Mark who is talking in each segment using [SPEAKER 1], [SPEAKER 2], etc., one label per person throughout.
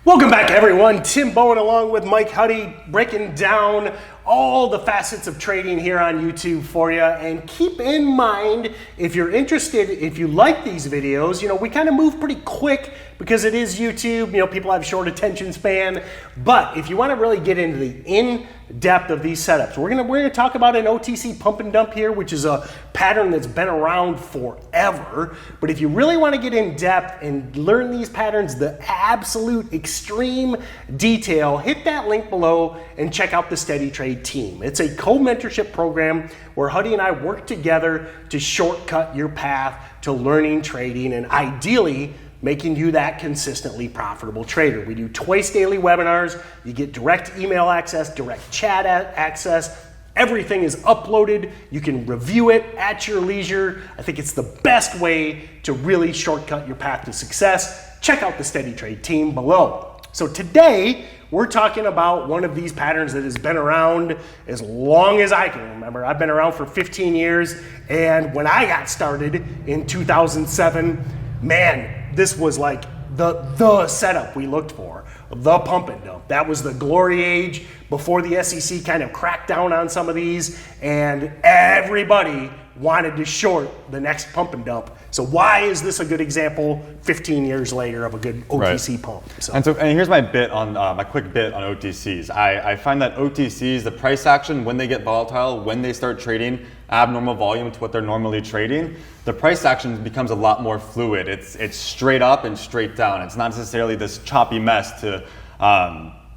[SPEAKER 1] Welcome back, everyone. Tim Bohen along with Mike Huddie, breaking down all the facets of trading here on YouTube for you. And keep in mind, if you're interested, if you like these videos, we kind of move pretty quick because it is YouTube. People have short attention span. But if you want to really get into the in-depth of these setups, we're gonna talk about an OTC pump and dump here, which is a pattern that's been around forever. But if you really want to get in depth and learn these patterns, the absolute extreme detail, hit that link below and check out the StocksToTrade team. It's a co-mentorship program where Huddie and I work together to shortcut your path to learning trading and ideally making you that consistently profitable trader. We do twice daily webinars. You get direct email access, direct chat access. Everything is uploaded. You can review it at your leisure. I think it's the best way to really shortcut your path to success. Check out the StocksToTrade team below. So today, we're talking about one of these patterns that has been around as long as I can remember. I've been around for 15 years, and when I got started in 2007, man, this was like the setup we looked for, the pump and dump. That was the glory age before the SEC kind of cracked down on some of these, and everybody wanted to short the next pump and dump. So why is this a good example 15 years later of a good OTC pump?
[SPEAKER 2] And here's my bit on my quick bit on OTCs. I find that OTCs, the price action, when they get volatile, when they start trading abnormal volume to what they're normally trading, the price action becomes a lot more fluid. It's straight up and straight down. It's not necessarily this choppy mess to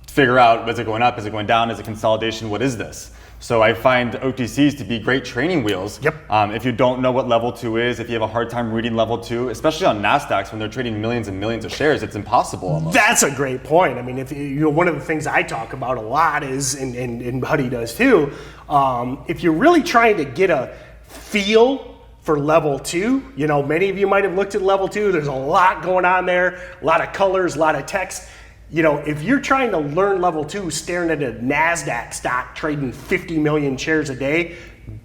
[SPEAKER 2] figure out, is it going up, is it going down, is it consolidation, what is this? So I find OTCs to be great training wheels.
[SPEAKER 1] Yep.
[SPEAKER 2] If you don't know what level 2 is, if you have a hard time reading level 2, especially on NASDAQs when they're trading millions and millions of shares, it's impossible almost.
[SPEAKER 1] That's a great point. I mean, if one of the things I talk about a lot is, and Huddie does too, if you're really trying to get a feel for level 2, many of you might have looked at level 2. There's a lot going on there, a lot of colors, a lot of text. If you're trying to learn level 2 staring at a NASDAQ stock trading 50 million shares a day,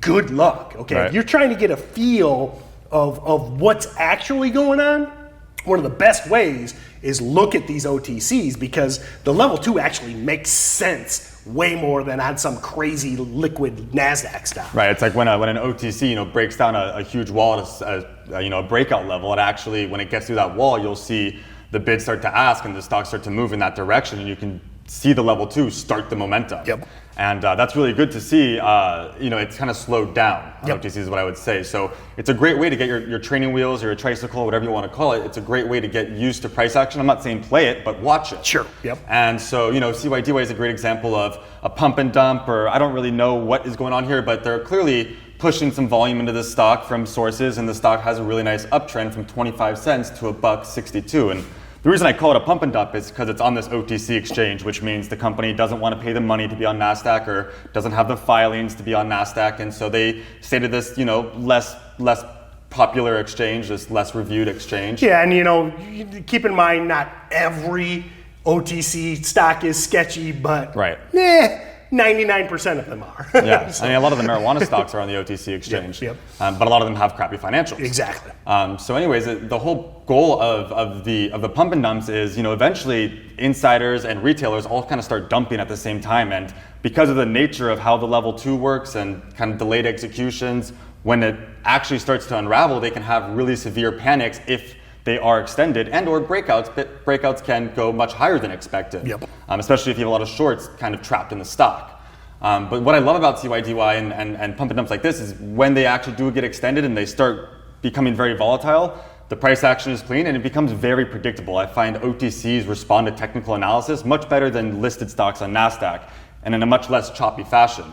[SPEAKER 1] good luck, okay? Right. If you're trying to get a feel of what's actually going on, one of the best ways is look at these OTCs because the level 2 actually makes sense way more than on some crazy liquid NASDAQ stock.
[SPEAKER 2] Right, it's like when an OTC breaks down a huge wall at a breakout level, it actually, when it gets through that wall, you'll see the bids start to ask and the stocks start to move in that direction, and you can see the level 2 start the momentum.
[SPEAKER 1] Yep.
[SPEAKER 2] And that's really good to see. It's kind of slowed down on OTCs is what I would say. So it's a great way to get your training wheels or your tricycle, whatever you want to call it. It's a great way to get used to price action. I'm not saying play it, but watch it.
[SPEAKER 1] Sure. Yep.
[SPEAKER 2] And so, CYDY is a great example of a pump and dump, or I don't really know what is going on here, but they're clearly pushing some volume into the stock from sources, and the stock has a really nice uptrend from 25 cents to $1.62. And the reason I call it a pump and dump is because it's on this OTC exchange, which means the company doesn't want to pay the money to be on NASDAQ or doesn't have the filings to be on NASDAQ. And so they stay to this, less popular exchange, this less reviewed exchange.
[SPEAKER 1] Yeah, and keep in mind, not every OTC stock is sketchy, but 99% of them are.
[SPEAKER 2] Yeah, so, a lot of the marijuana stocks are on the OTC exchange,
[SPEAKER 1] Yep.
[SPEAKER 2] But a lot of them have crappy financials.
[SPEAKER 1] Exactly.
[SPEAKER 2] So anyways, the whole goal of the pump and dumps is, eventually insiders and retailers all kind of start dumping at the same time. And because of the nature of how the level 2 works and kind of delayed executions, when it actually starts to unravel, they can have really severe panics if they are extended and or breakouts, but breakouts can go much higher than expected, especially if you have a lot of shorts kind of trapped in the stock. But what I love about CYDY and pump and dumps like this is when they actually do get extended and they start becoming very volatile, the price action is clean and it becomes very predictable. I find OTCs respond to technical analysis much better than listed stocks on NASDAQ and in a much less choppy fashion.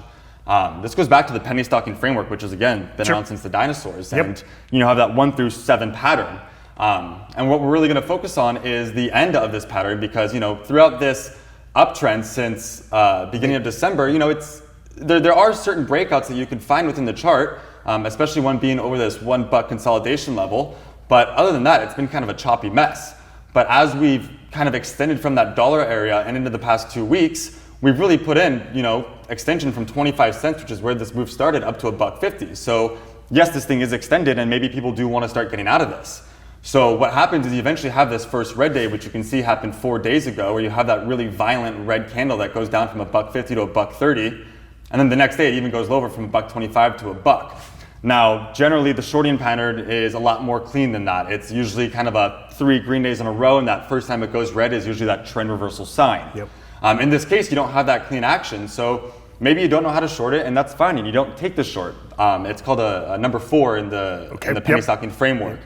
[SPEAKER 2] This goes back to the penny stocking framework, which has again been around since the dinosaurs, and have that 1 through 7 pattern. And what we're really going to focus on is the end of this pattern because, throughout this uptrend since beginning of December, there are certain breakouts that you can find within the chart, especially one being over this $1 consolidation level. But other than that, it's been kind of a choppy mess. But as we've kind of extended from that dollar area and into the past 2 weeks, we've really put in, extension from 25 cents, which is where this move started, up to $1.50. So yes, this thing is extended and maybe people do want to start getting out of this. So what happens is you eventually have this first red day, which you can see happened 4 days ago, where you have that really violent red candle that goes down from $1.50 to $1.30. And then the next day it even goes lower from $1.25 to $1. Now, generally the shorting pattern is a lot more clean than that. It's usually kind of a 3 green days in a row, and that first time it goes red is usually that trend reversal sign.
[SPEAKER 1] Yep.
[SPEAKER 2] In this case, you don't have that clean action, so maybe you don't know how to short it, and that's fine, and you don't take the short. It's called a number 4 in the penny stocking framework.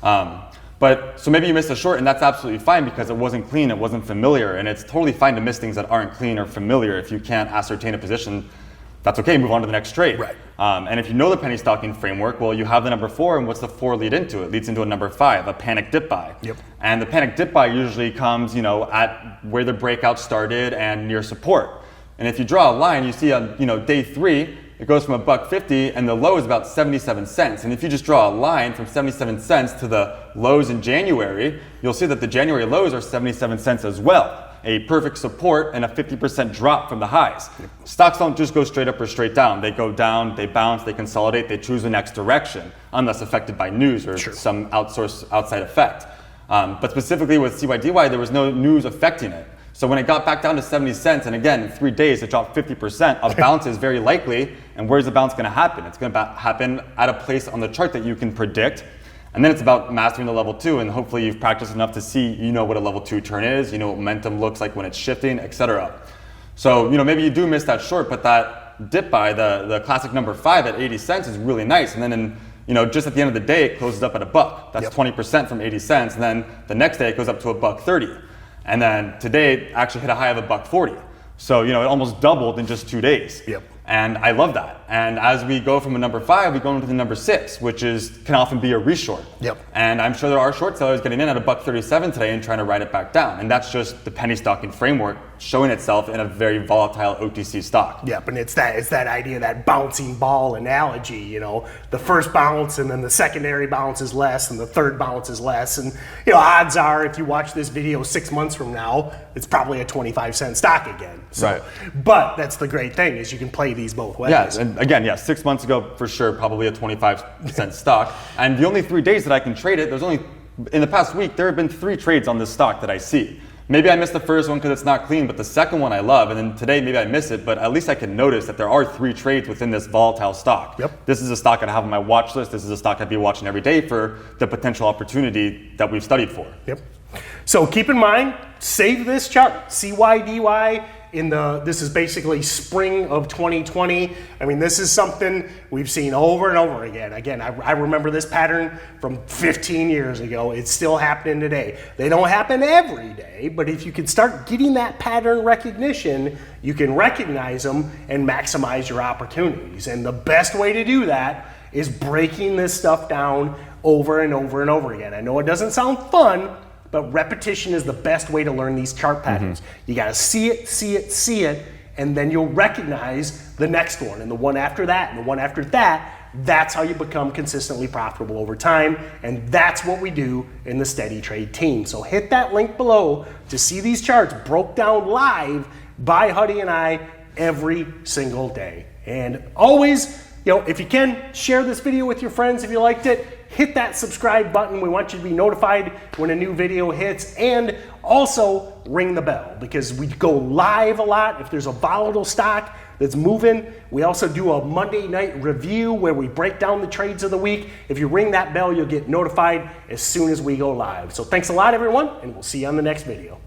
[SPEAKER 2] So maybe you missed a short, and that's absolutely fine because it wasn't clean, it wasn't familiar, and it's totally fine to miss things that aren't clean or familiar. If you can't ascertain a position, that's okay, move on to the next trade.
[SPEAKER 1] Right.
[SPEAKER 2] And if you know the penny stocking framework, well, you have the number 4, and what's the 4 lead into? It leads into a number 5, a panic dip buy.
[SPEAKER 1] Yep.
[SPEAKER 2] And the panic dip buy usually comes, at where the breakout started and near support. And if you draw a line, you see on, day 3, it goes from $1.50 and the low is about 77 cents. And if you just draw a line from 77 cents to the lows in January, you'll see that the January lows are 77 cents as well. A perfect support and a 50% drop from the highs. Stocks don't just go straight up or straight down. They go down, they bounce, they consolidate, they choose the next direction, unless affected by news or some outside effect. But specifically with CYDY, there was no news affecting it. So when it got back down to 70 cents, and again, in 3 days, it dropped 50%, a bounce is very likely. And where's the bounce going to happen? It's going to happen at a place on the chart that you can predict. And then it's about mastering the level 2, and hopefully you've practiced enough to see, what a level 2 turn is, what momentum looks like when it's shifting, etc. So, maybe you do miss that short, but that dip buy, the classic number 5 at 80 cents is really nice. And then just at the end of the day, it closes up at $1. That's 20% from 80 cents. And then the next day it goes up to $1.30. And then today it actually hit a high of $1.40. So, it almost doubled in just 2 days.
[SPEAKER 1] Yep.
[SPEAKER 2] And I love that. And as we go from a number 5, we go into the number 6, which can often be a reshort.
[SPEAKER 1] Yep.
[SPEAKER 2] And I'm sure there are short sellers getting in at $1.37 today and trying to ride it back down. And that's just the penny stocking framework showing itself in a very volatile OTC stock.
[SPEAKER 1] Yep, and it's that idea, that bouncing ball analogy, the first bounce and then the secondary bounce is less and the third bounce is less. And, odds are if you watch this video 6 months from now, it's probably a 25-cent stock again. So,
[SPEAKER 2] right.
[SPEAKER 1] But that's the great thing is you can play these both ways.
[SPEAKER 2] Yeah, and again, 6 months ago, for sure, probably a 25-cent stock. And the only 3 days that I can trade it, in the past week, there have been 3 trades on this stock that I see. Maybe I missed the first one because it's not clean, but the second one I love. And then today, maybe I miss it, but at least I can notice that there are 3 trades within this volatile stock.
[SPEAKER 1] Yep.
[SPEAKER 2] This is a stock I have on my watch list. This is a stock I'd be watching every day for the potential opportunity that we've studied for.
[SPEAKER 1] Yep. So keep in mind, save this chart, CYDY. This is basically spring of 2020. I mean, this is something we've seen over and over again. Again, I remember this pattern from 15 years ago. It's still happening today. They don't happen every day, but if you can start getting that pattern recognition, you can recognize them and maximize your opportunities. And the best way to do that is breaking this stuff down over and over and over again. I know it doesn't sound fun, but repetition is the best way to learn these chart patterns. You got to see it, and then you'll recognize the next one, and the one after that, and the one after that. That's how you become consistently profitable over time, and that's what we do in the StocksToTrade team. So hit that link below to see these charts broke down live by Huddie and I every single day. And always, if you can, share this video with your friends if you liked it. Hit that subscribe button. We want you to be notified when a new video hits, and also ring the bell because we go live a lot if there's a volatile stock that's moving. We also do a Monday night review where we break down the trades of the week. If you ring that bell, you'll get notified as soon as we go live. So thanks a lot, everyone, and we'll see you on the next video.